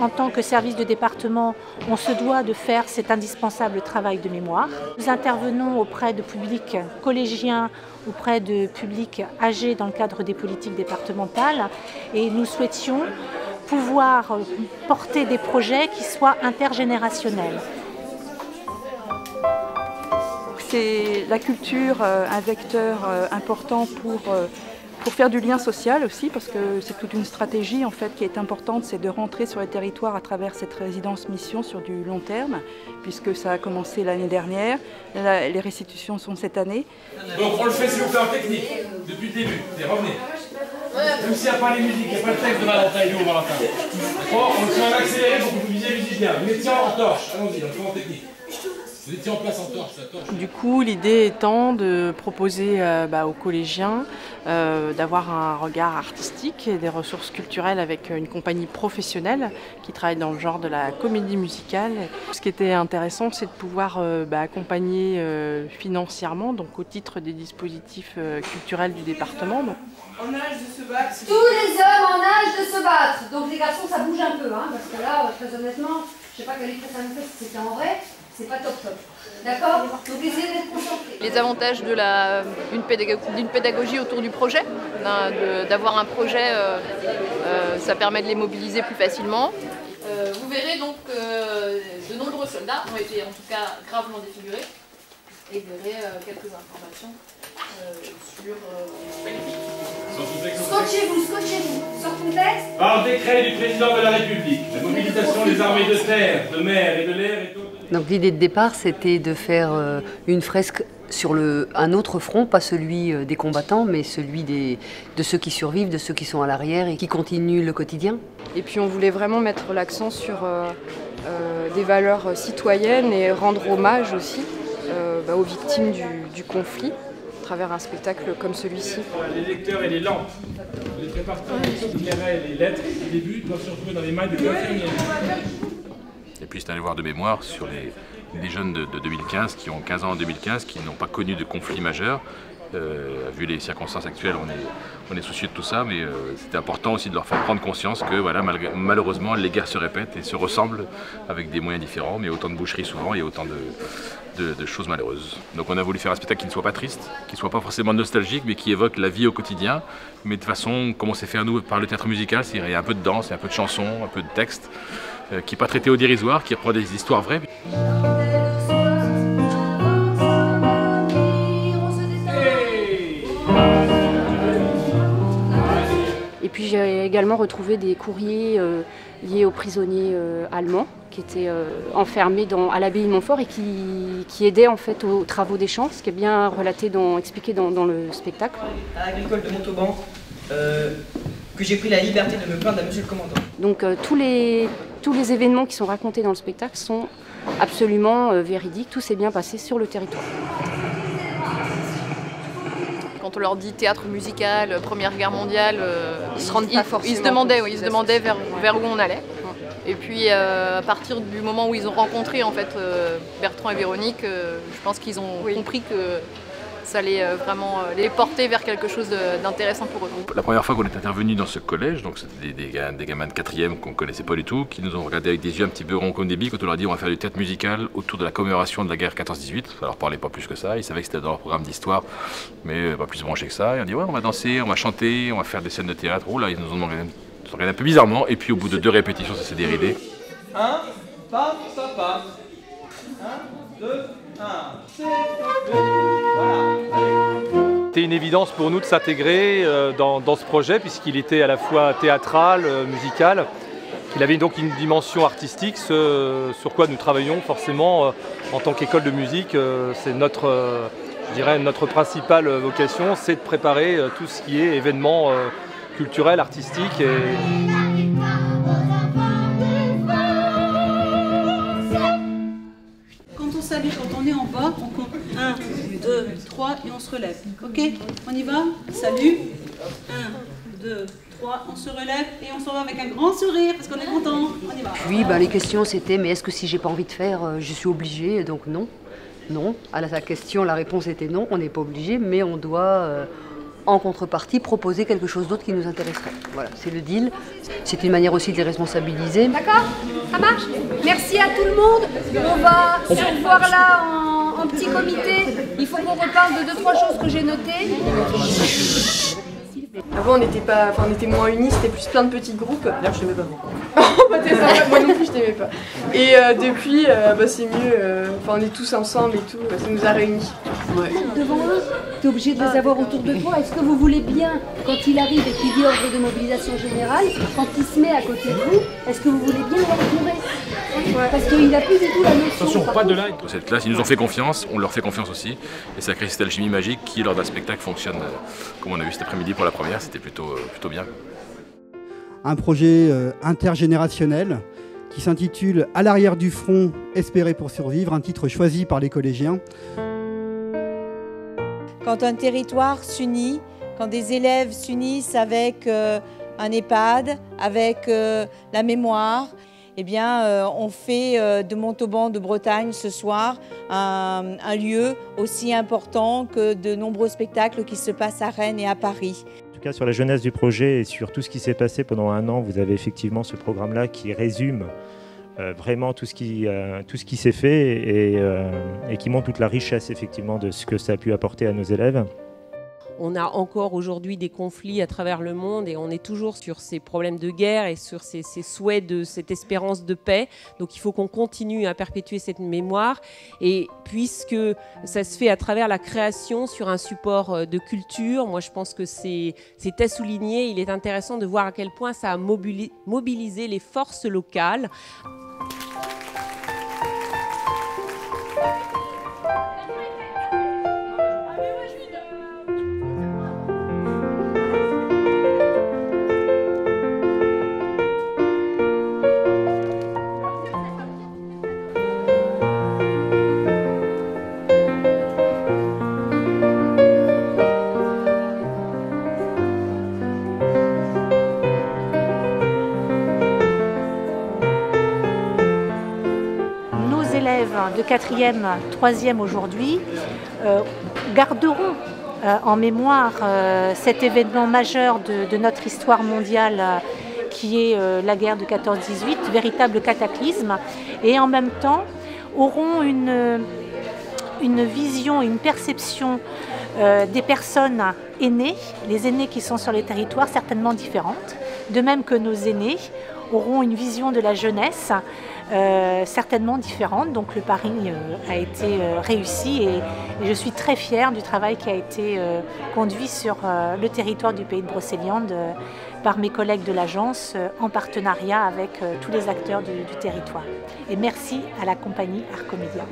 En tant que service de département, on se doit de faire cet indispensable travail de mémoire. Nous intervenons auprès de publics collégiens, auprès de publics âgés dans le cadre des politiques départementales et nous souhaitions pouvoir porter des projets qui soient intergénérationnels. C'est la culture un vecteur important pour faire du lien social aussi, parce que c'est toute une stratégie en fait qui est importante, c'est de rentrer sur les territoires à travers cette résidence-mission sur du long terme, puisque ça a commencé l'année dernière, les restitutions sont cette année. Donc on le fait s'il vous plaît en technique, depuis le début, et revenez. Même s'il n'y a pas les musiques, il n'y a pas le texte de Valentin, il est où Valentin? Bon, on le fait en accéléré pour que vous visualisez bien. Vous mettez en torche, allons-y, on le fait en technique. Vous étiez en place en torche, la torche. Du coup, l'idée étant de proposer aux collégiens d'avoir un regard artistique et des ressources culturelles avec une compagnie professionnelle qui travaille dans le genre de la comédie musicale. Ce qui était intéressant, c'est de pouvoir accompagner financièrement, donc au titre des dispositifs culturels du département. En âge de se battre. Tous les hommes en âge de se battre. Donc les garçons, ça bouge un peu, hein, parce que là, très honnêtement, je sais pas quel effet ça nous fait si c'était en vrai. C'est pas top top. D'accord? Donc essayez d'être concentrés. Les avantages d'une pédagogie autour du projet, d'avoir un projet, ça permet de les mobiliser plus facilement. Vous verrez donc que de nombreux soldats ont été en tout cas gravement défigurés. Et vous verrez quelques informations sur... Scotchez-vous sur ton texte. Par décret du président de la République, la mobilisation des armées de terre, de mer et de l'air est... Donc l'idée de départ, c'était de faire une fresque sur un autre front, pas celui des combattants, mais celui de ceux qui survivent, de ceux qui sont à l'arrière et qui continuent le quotidien. Et puis on voulait vraiment mettre l'accent sur des valeurs citoyennes et rendre hommage aussi aux victimes du conflit à travers un spectacle comme celui-ci. Les lecteurs et les lampes, les préparateurs et les lettres au début doivent se retrouver dans les mains des infirmiers. Et puis c'est un devoir de mémoire sur les jeunes de 2015 qui ont 15 ans en 2015, qui n'ont pas connu de conflit majeur. Vu les circonstances actuelles, on est soucieux de tout ça, mais c'est important aussi de leur faire prendre conscience que voilà, malheureusement les guerres se répètent et se ressemblent avec des moyens différents, mais autant de boucheries souvent et autant de choses malheureuses. Donc on a voulu faire un spectacle qui ne soit pas triste, qui ne soit pas forcément nostalgique, mais qui évoque la vie au quotidien, mais de façon comme on sait faire nous par le théâtre musical, c'est-à-dire il y a un peu de danse, il y a un peu de chansons, un peu de texte, qui n'est pas traité au dérisoire, qui reprend des histoires vraies. Et puis j'ai également retrouvé des courriers liés aux prisonniers allemands qui étaient enfermés à l'abbaye de Montfort et qui aidaient en fait aux travaux des champs, ce qui est bien relaté, expliqué dans le spectacle. À l'Agricole de Montauban, que j'ai pris la liberté de me plaindre à monsieur le commandant. Donc tous les événements qui sont racontés dans le spectacle sont absolument véridiques, tout s'est bien passé sur le territoire. Quand on leur dit théâtre musical, Première Guerre mondiale, Ils se se demandaient vers où on allait. Et puis à partir du moment où ils ont rencontré en fait, Bertrand et Véronique, je pense qu'ils ont compris que ça allait vraiment les porter vers quelque chose d'intéressant pour eux. La première fois qu'on est intervenu dans ce collège, donc c'était des gamins de 4e qu'on ne connaissait pas du tout, qui nous ont regardé avec des yeux un petit peu ronds comme des billes quand on leur a dit on va faire du théâtre musical autour de la commémoration de la guerre 14-18. Ça leur parlait pas plus que ça, ils savaient que c'était dans leur programme d'histoire, mais pas plus branché que ça. Et on dit ouais, on va danser, on va chanter, on va faire des scènes de théâtre. Oh là, ils nous ont regardé un peu bizarrement, et puis au bout de 2 répétitions, ça s'est déridé. 1, paf, paf, paf. 1, 2, 1, c'est voilà. C'était une évidence pour nous de s'intégrer dans ce projet puisqu'il était à la fois théâtral, musical, qu'il avait donc une dimension artistique, ce sur quoi nous travaillons forcément en tant qu'école de musique. C'est notre principale vocation, c'est de préparer tout ce qui est événements culturels, artistiques. Quand on salue, quand on est en bas, on compte 1, 2, 3 et on se relève. Ok? On y va? Salut. 1, 2, 3, on se relève et on s'en va avec un grand sourire parce qu'on est content. On y va. Puis les questions c'était mais est-ce que si j'ai pas envie de faire, je suis obligée? Donc non. Non. À la question, la réponse était non, on n'est pas obligé, mais on doit en contrepartie, proposer quelque chose d'autre qui nous intéresserait. Voilà, c'est le deal. C'est une manière aussi de les responsabiliser. D'accord? Ça marche? Merci à tout le monde. On va se revoir là en petit comité. Il faut qu'on reparle de 2-3 choses que j'ai notées. Avant, on était moins unis, c'était plus plein de petits groupes. D'ailleurs, je t'aimais pas. Moi non plus, je t'aimais pas. Et depuis, c'est mieux. On est tous ensemble et tout. Ça nous a réunis. Ouais. Devant eux, tu es obligé de les avoir autour de toi. Est-ce que vous voulez bien, quand il arrive et qu'il dit ordre de mobilisation générale, quand il se met à côté de vous, est-ce que vous voulez bien l'entourer? Parce qu'il n'a plus du tout la notion. Attention, pas de là. Dans cette classe, ils nous ont fait confiance, on leur fait confiance aussi. Et ça crée cette alchimie magique qui, lors d'un spectacle, fonctionne comme on a vu cet après-midi pour la première. C'était plutôt bien. Un projet intergénérationnel qui s'intitule « À l'arrière du front, espérer pour survivre », un titre choisi par les collégiens. Quand un territoire s'unit, quand des élèves s'unissent avec un EHPAD, avec la mémoire, eh bien, on fait de Montauban de Bretagne ce soir un lieu aussi important que de nombreux spectacles qui se passent à Rennes et à Paris. En tout cas, sur la jeunesse du projet et sur tout ce qui s'est passé pendant un an, vous avez effectivement ce programme-là qui résume vraiment tout ce qui s'est fait et qui montre toute la richesse effectivement de ce que ça a pu apporter à nos élèves. On a encore aujourd'hui des conflits à travers le monde et on est toujours sur ces problèmes de guerre et sur ces souhaits de cette espérance de paix. Donc il faut qu'on continue à perpétuer cette mémoire. Et puisque ça se fait à travers la création sur un support de culture, moi je pense que c'est à souligner. Il est intéressant de voir à quel point ça a mobilisé les forces locales. De 4e, 3e aujourd'hui, garderont en mémoire cet événement majeur de notre histoire mondiale qui est la guerre de 14-18, véritable cataclysme, et en même temps auront une vision, une perception des personnes aînées, les aînés qui sont sur les territoires certainement différentes, de même que nos aînés auront une vision de la jeunesse certainement différente. Donc le pari a été réussi et je suis très fière du travail qui a été conduit sur le territoire du pays de Brocéliande par mes collègues de l'agence en partenariat avec tous les acteurs du territoire. Et merci à la compagnie Arcomédia.